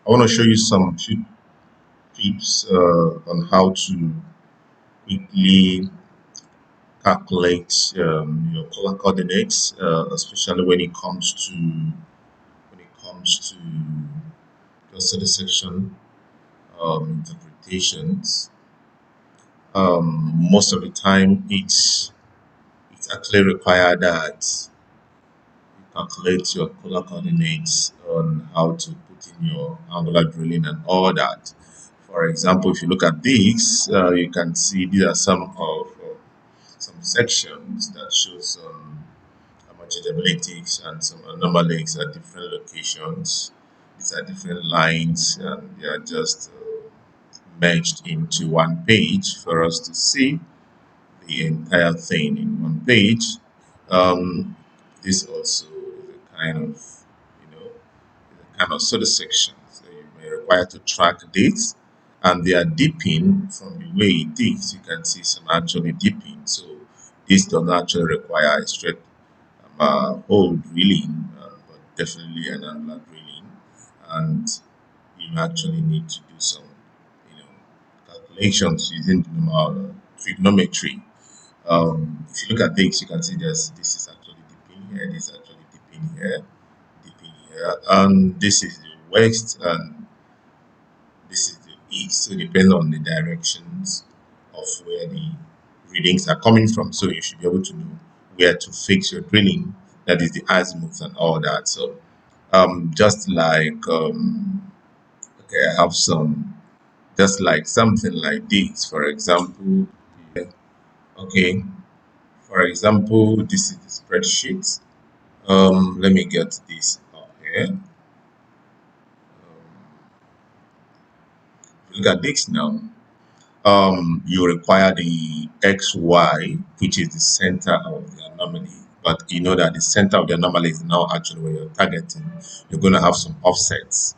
I want to show you some few tips on how to quickly calculate your color coordinates, especially when it comes to your study section interpretations. Most of the time, it's actually required that you calculate your color coordinates on how to put in your angular drilling and all that. For example, if you look at this, you can see these are some sections that show some abilities and some anomalies at different locations. These are different lines, and they are just merged into one page for us to see the entire thing in one page. Um, this also is a kind of, sort of section. So you may require to track dates, and they are dipping from the way it is. You can see some actually dipping. So this does not actually require a straight hole drilling, but definitely an angular drilling, and you actually need to do some, you know, calculations using the normal trigonometry. If you look at this, you can see this is actually dipping here, this is actually dipping here, and this is the west, and this is the east. So depending on the directions of where the readings are coming from, so you should be able to know where to fix your drilling. That is the azimuth and all that. So just like okay, I have some just like something like this. For example, okay, for example, this is the spreadsheet. Let me get this up here. Look at this now. You require the XY, which is the center of the anomaly. But you know that the center of the anomaly is now actually where you're targeting. You're going to have some offsets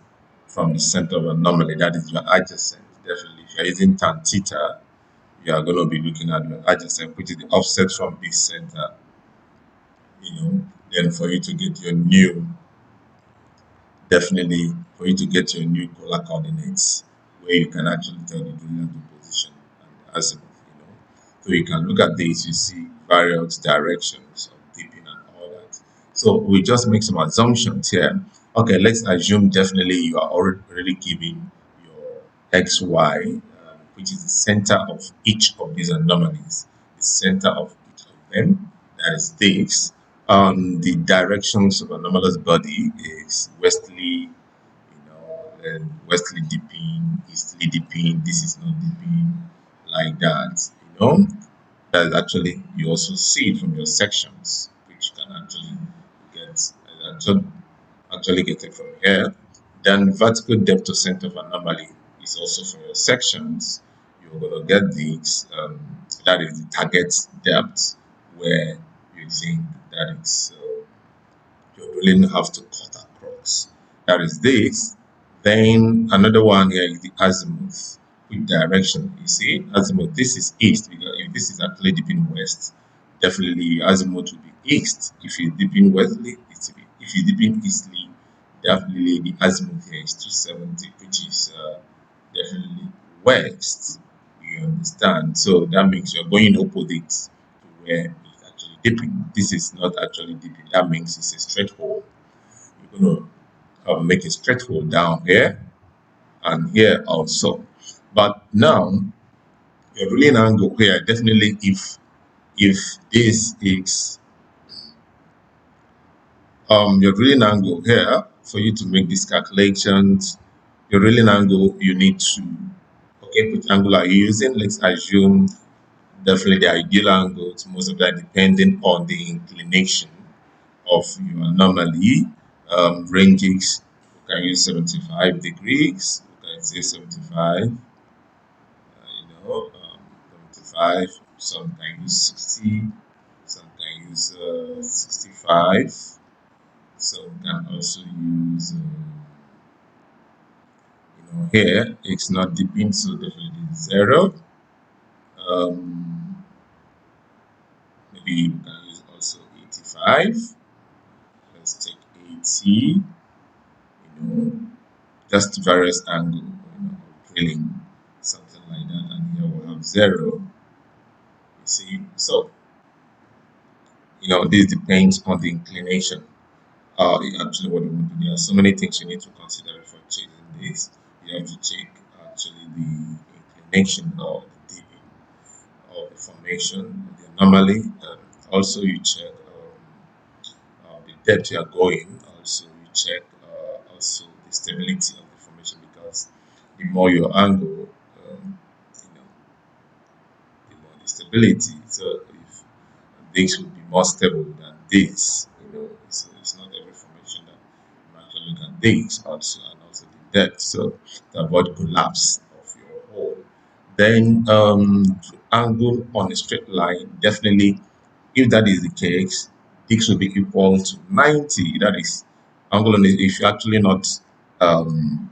from the center of the anomaly. That is your adjacent. Definitely, if you're using tan theta, you are going to be looking at your adjacent, which is the offset from this center. Then for you to get your new definitely for you to get your new color coordinates where you can actually tell the drilling position and azimuth, So you can look at this, you see various directions of dipping and all that. So we just make some assumptions here. Okay, let's assume definitely you are already giving your XY, which is the center of each of these anomalies, the center of each of them, that is this. The directions of anomalous body is westerly, and westerly dipping, easterly dipping. This is not dipping like that. That actually you also see it from your sections, which can actually get actually get it from here. Then vertical depth to center of anomaly is also from your sections. You're going to get this. That is the target depth where you think that is. You really have to cut across. That is this. Then another one here is the azimuth with direction. You see, azimuth, this is east because if this is actually dipping west, definitely azimuth will be east. If it's dipping westerly, it's if it's dipping easterly, definitely the azimuth here is 270, which is definitely west. You understand? So that means you're going opposite to where it's actually dipping. This is not actually dipping. That means it's a straight hole. You're going to make a straight hole down here and here also. But now your ruling angle here definitely if this is your ruling angle here for you to make these calculations, your ruling angle you need to which angle are you using? Let's assume definitely the ideal angles, most of that depending on the inclination of your anomaly. Ranges, you can use 75 degrees, you can say 75, 75, some can use 60, some can use 65, some can also use, here it's not dipping, so definitely 0. Um, Maybe you can use also 85. Let's take 80, you know. just various angle, drilling, something like that. And here we have zero. You see, so this depends on the inclination. Actually, what you want to do. There are so many things you need to consider before changing this. You have to check actually the inclination of the of the formation, the anomaly. Also, you check the depth you are going. Also, you check also the stability of the formation because the more your angle, you know, the more the stability. So if this would be more stable than this, it's not every formation that you actually look at this also and also the depth. So to avoid collapse of your hole. Then angle on a straight line, definitely if that is the case, this will be equal to 90. That is angle on it. If you're actually not um,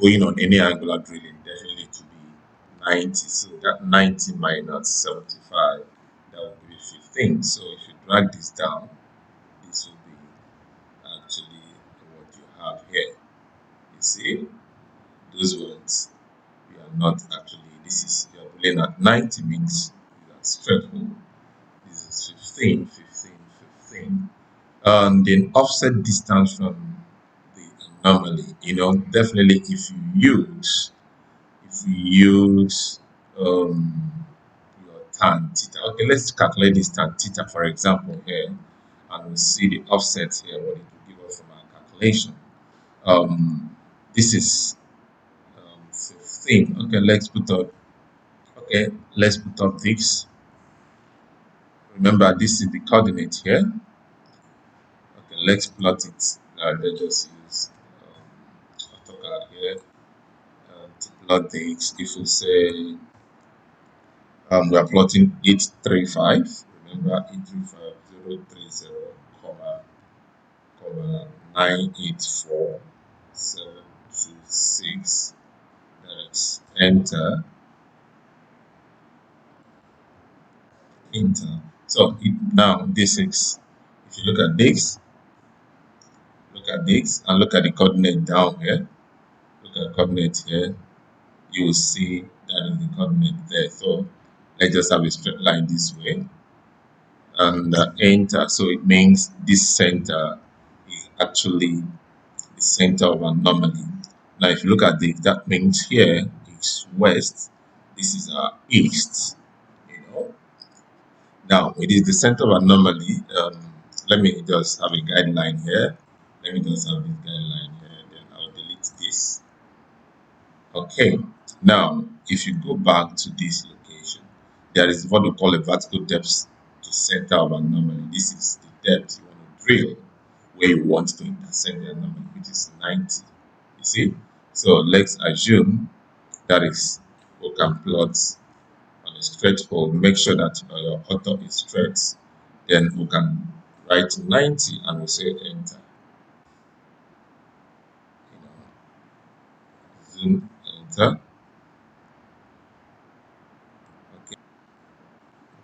going on any angular drilling, definitely to be 90. So that 90 minus 75, that will be 15. So if you drag this down, this will be actually what you have here. You see, those ones, we are not actually, this is, you are pulling at 90 means you are straightforward. This is 15, 15, 15. And then offset distance from the anomaly, definitely if you use your tan theta. Okay, let's calculate this tan theta, for example, here, and we'll see the offset here, what it will give us from our calculation. This is 15. Okay, let's put up this. Remember, this is the coordinate here. Okay, let's plot it. Let's just use AutoCAD here to plot this. If we say we are plotting 835. Remember 835,030, comma 984,726. That is enter. So now this is, if you look at this and look at the coordinate down here. Look at the coordinate here. You will see that is the coordinate there. So let's just have a straight line this way and enter. So it means this center is actually the center of anomaly. Now, if you look at this, that means here is west. This is our east. You know. Now, it is the center of anomaly. Let me just have a guideline here. Let me just have this guideline here. Then I'll delete this. Okay, now if you go back to this location, there is what we call a vertical depth to center of anomaly. This is the depth you want to drill where you want to intersect the anomaly, which is 90. You see? So let's assume that is we can plot on a straight hole. Make sure that your auto is straight. Then we can write 90 and we say enter. Zoom enter. Okay, we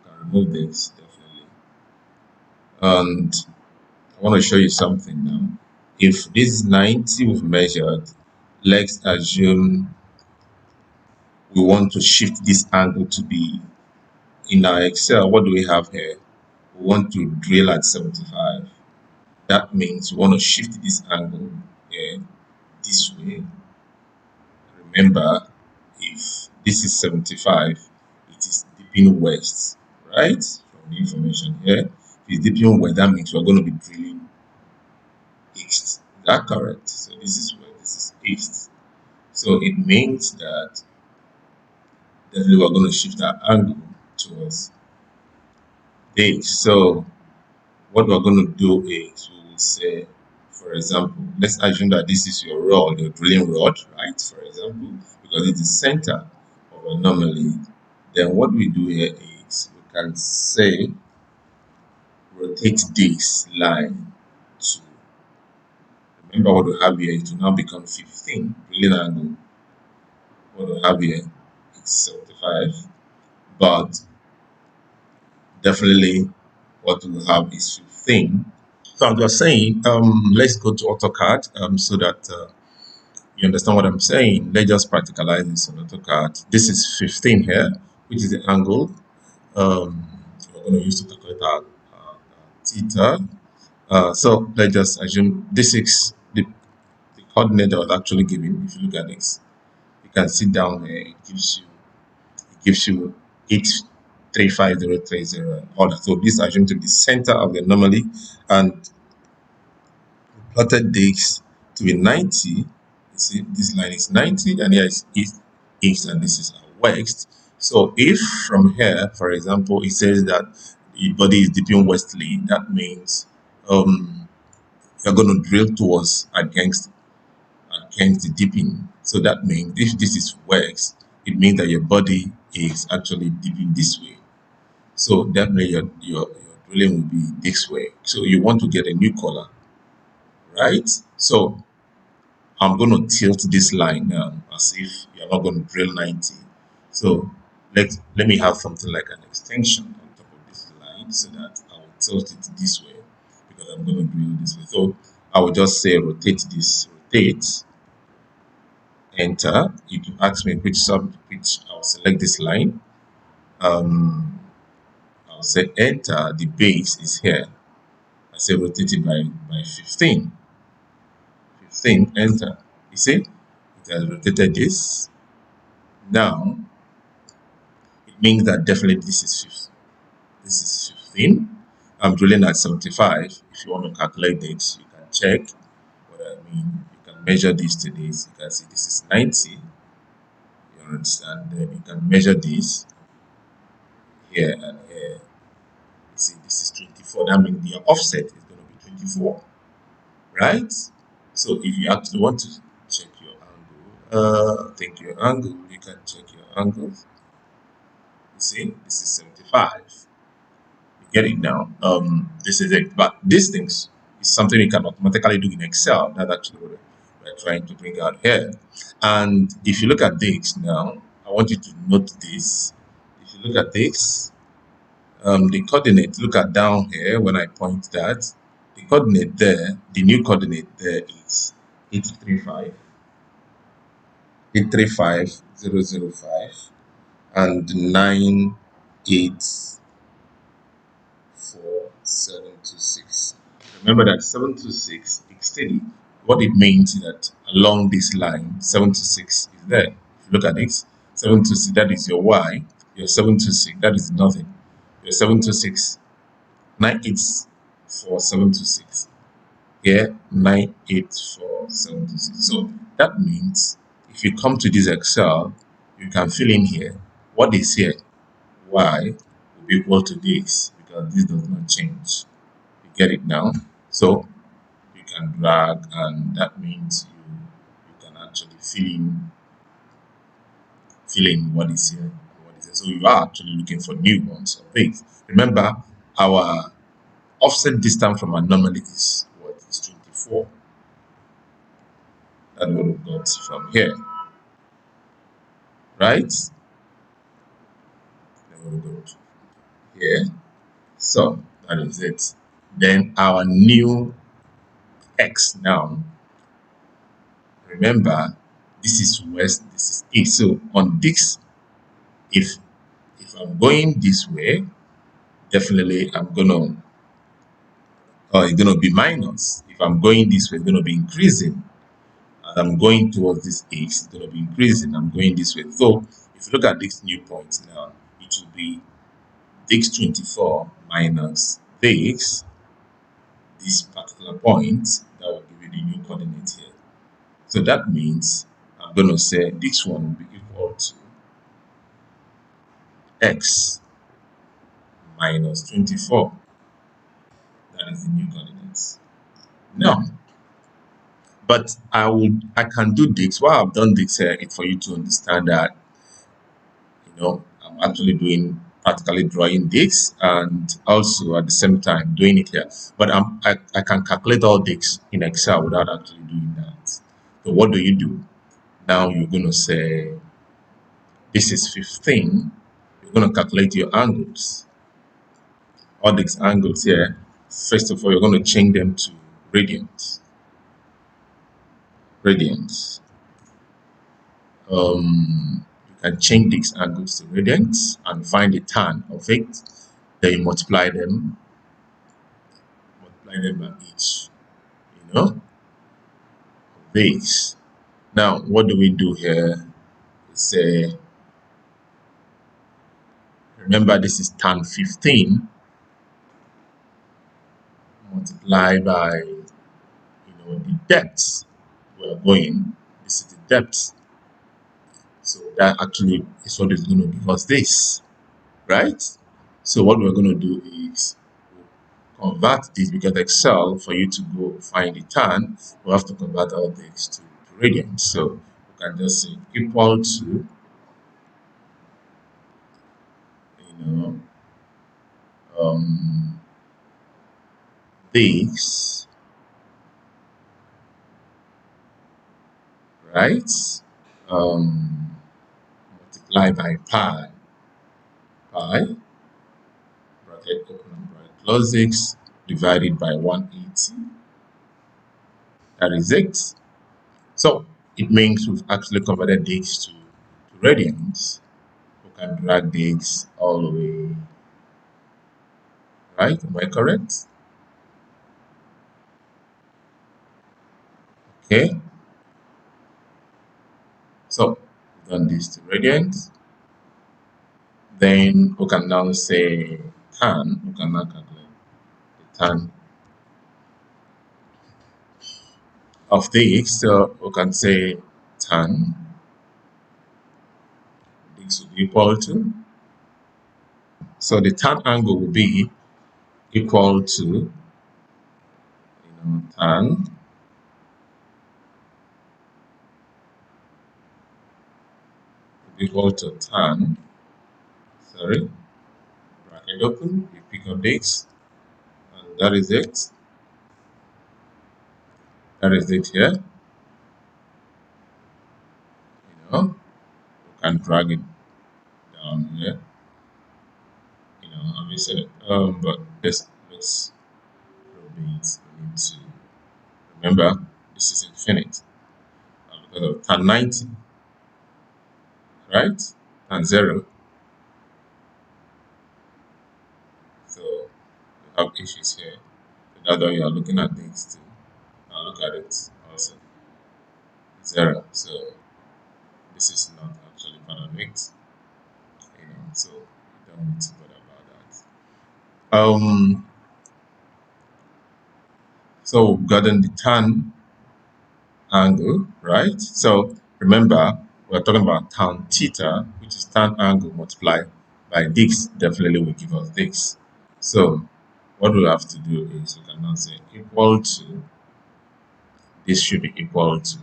can remove this definitely. And I want to show you something now. If this 90 we've measured, let's assume we want to shift this angle to be in our Excel. What do we have here? We want to drill at 75. That means we want to shift this angle here this way. Remember, if this is 75, it is dipping west, right? From the information here. If it's dipping west, that means we're going to be drilling east. Is that correct? So this is where this is east. So it means that definitely we're going to shift our angle towards this. So what we're going to do is we will say, for example, let's assume that this is your rod, your drilling rod, right? For example, because it's the center of anomaly. Then what we do here is we can say rotate this line to, remember what we have here, it will now become 15 drilling angle. What we have here is 75, but definitely what we have is 15. So I'm just saying, let's go to AutoCAD so that You understand what I'm saying? Let's just practicalize this on AutoCAD. This is 15 here, which is the angle we're going to use to calculate our theta. So let's just assume this is the coordinate that was actually given. If you look at this, you can see down here, it gives you 835030 order. So this assumes to be the center of the anomaly, and plotted this to be 90. You see, this line is 90, and here is east, and this is west. So if from here, for example, it says that the body is dipping westerly, that means you're going to drill towards against the dipping. So that means if this is west, it means that your body is actually dipping this way. So definitely your drilling will be this way. So you want to get a new color, right? So I'm going to tilt this line now as if you're not going to drill 90. So let me have something like an extension on top of this line so that I will tilt it this way because I'm going to drill this way. So I will just say rotate this, rotate, enter. It will ask me which I'll select this line. I'll say enter. The base is here. I say rotate it by 15. 15, enter. You see, it has rotated this. Now it means that definitely this is 15. This is 15. I'm drilling at 75. If you want to calculate it, you can check what I mean. You can measure this to this. You can see this is 90. You understand? Then you can measure this here and here. You see, this is 24. That means the offset is going to be 24, right? So if you actually want to check your angle, take your angle, you can check your angle. You see, this is 75. Get it now. This is it. But these things is something you can automatically do in Excel. That's actually what we're trying to bring out here. And if you look at this now, I want you to note this. If you look at this, the coordinate, look at down here when I point that, the coordinate there, the new coordinate there is 835, 835005, and 984 726. Remember that 726 is steady. What it means is that along this line, 726 is there. If you look at it, 726, that is your Y. Your 726, that is nothing. Your 726, 984 726. Here, 984 726. So that means if you come to this Excel, you can fill in here. What is here? Y will be equal to this because this does not change. You get it now? So you can drag, and that means you can actually fill in what is here and what is here. So you are actually looking for new ones of things. Remember, our offset distance from anomaly is what is 24. That's what we got from here, right? That's what we got here. So that is it. Then our new X now. Remember, this is west, this is east. So on this, if I'm going this way, definitely it's gonna be minus. If I'm going this way, it's gonna be increasing. As I'm going towards this east, it's gonna be increasing. I'm going this way. So if you look at this new point now, it will be this 24 minus this particular point that will give you the new coordinate here. So that means I'm going to say this one will be equal to x minus 24. That is the new coordinates. Now, but I can do this. Why I've done this here is for you to understand that I'm actually doing practically drawing this and also at the same time doing it here. But I can calculate all this in Excel without actually doing that. So what do? Now you're going to say this is 15. You're going to calculate your angles. All these angles here, first of all, you're going to change them to radians. Radians. You can change these angles to radians and find the tan of it. Then you multiply them by each, base. Now, what do we do here? Say, remember this is tan 15 multiplied by the depth we're going. This is the depth. So that actually is what is going to give us this, right? So what we're going to do is convert this, because Excel, for you to go find the tan, we have to convert all this to radians. So we can just say equal to, you know, um, this, right? Multiply by pi, bracket open and bracket close x, divided by 180. That is it. So it means we've actually converted this to radians. We can drag this all the way, right? Am I correct? Okay. So we've done this to radians. Then we can now say tan. We can now calculate the tan of this. So we can say tan, this will be equal to. So the tan angle will be equal to, tan equal to tan, sorry, bracket open, you pick up this, and that is it. That is it here. You can drag it down here. Obviously, but let's probably we need to remember this is infinite because of tan 90, right? Tan 0. So you have issues here. That's why you are looking at things too. Now look at it also. 0. So this is not actually panoramic, so you don't need to bother about that. So we've gotten the tan angle, right? So remember, we're talking about tan theta, which is tan angle multiplied by this, definitely will give us this. So what we have to do is we can now say equal to, this should be equal to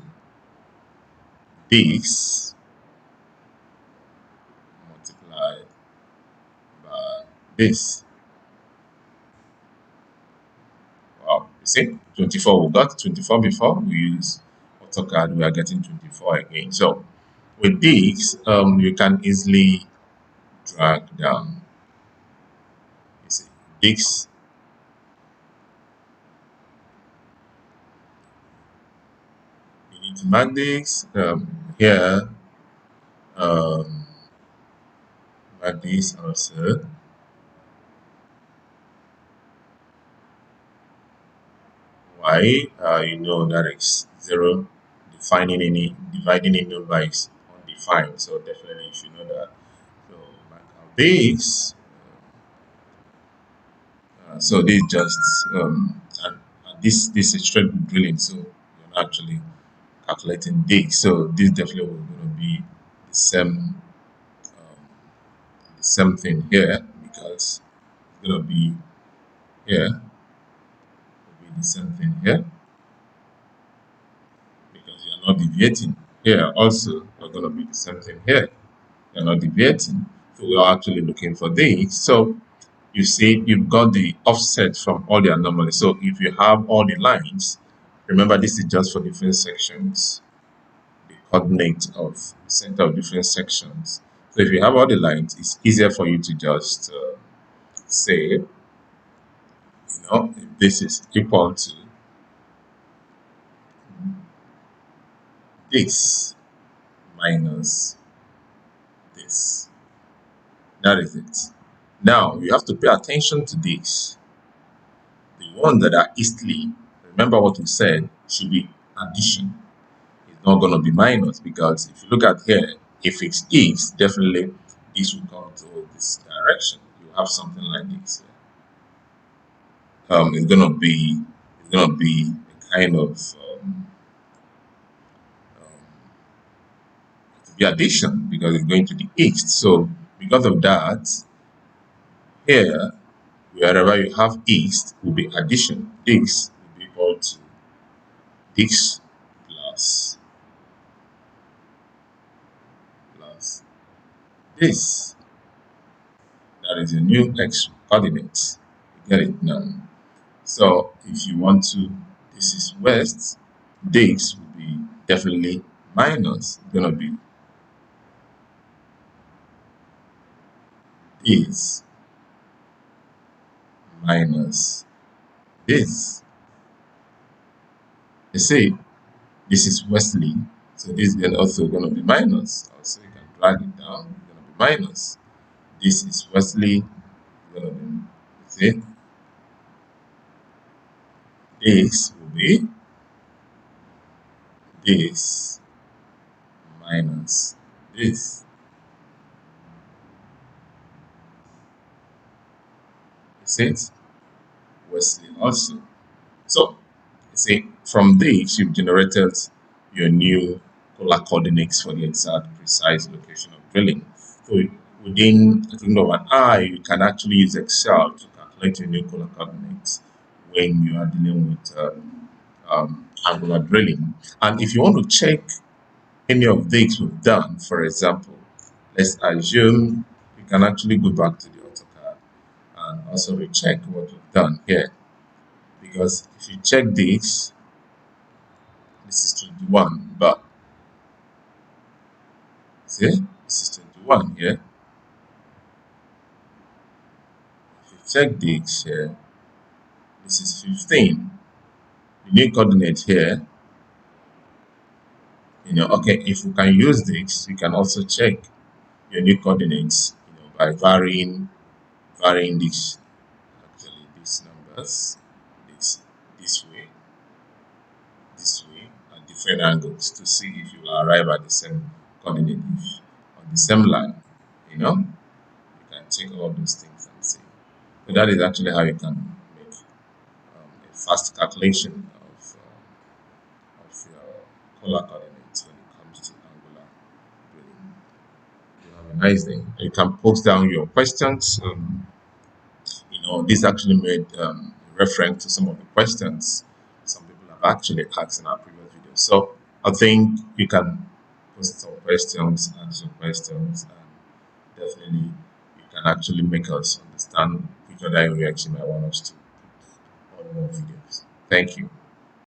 this multiplied by this. Wow, you see, 24, we got 24 before, we use AutoCAD, we are getting 24 again. So with this, you can easily drag down, you see, this. You need to mark this here, um, mark this also. Why? That is 0, defining any, dividing any number is undefined, so definitely you should know that. So mark out this. So this just and this is straight drilling, so you're not actually calculating this. So this definitely will going to be um, the same thing here, because it's going to be here, will be the same thing here, because you're not deviating. Here also you're going to be the same thing here. You're not deviating. So we are actually looking for this. So you see, you've got the offset from all the anomalies. So if you have all the lines, remember this is just for different sections, the coordinate of center of different sections. So if you have all the lines, it's easier for you to just say, if this is equal to this minus this. That is it. Now you have to pay attention to this. The ones that are eastly, remember what we said, should be addition. It's not going to be minus, because if you look at here, if it's east, definitely this will come to this direction. You have something like this. It's gonna be a kind of the addition, because it's going to the east. So because of that, here wherever you have east will be addition. This will be equal to this plus plus this. That is a new x coordinate. You get it now. So if you want to, this is west, this will be definitely minus. It's gonna be this minus this. You see, this is westerly, so this is then also going to be minus. Also, you can drag it down, it's going to be minus. This is westerly, going to be, see, this will be this minus this. You see it? Westerly also. So, you see, from this, you've generated your new polar coordinates for the exact precise location of drilling. So, within a kingdom of an eye, you can actually use Excel to calculate your new polar coordinates when you are dealing with angular drilling. And if you want to check any of these we've done, for example, let's assume you can actually go back to the AutoCAD and also recheck what we've done here. Because if you check this is 21, but see, this is 21 here. If you check this here, this is 15. The new coordinate here, okay, if you can use this, you can also check your new coordinates, by varying this, actually these numbers, this this way, this way, at different angles to see if you will arrive at the same coordinate on the same line. You can check all those things and see. So that is actually how you can make a fast calculation of your color coordinates when it comes to angular drilling. You have a nice day. You can post down your questions. This actually made reference to some of the questions some people have actually asked in our previous videos. So I think you can post some questions, answer some questions, and definitely you can actually make us understand which other areas you might want us to put on more videos. Thank you.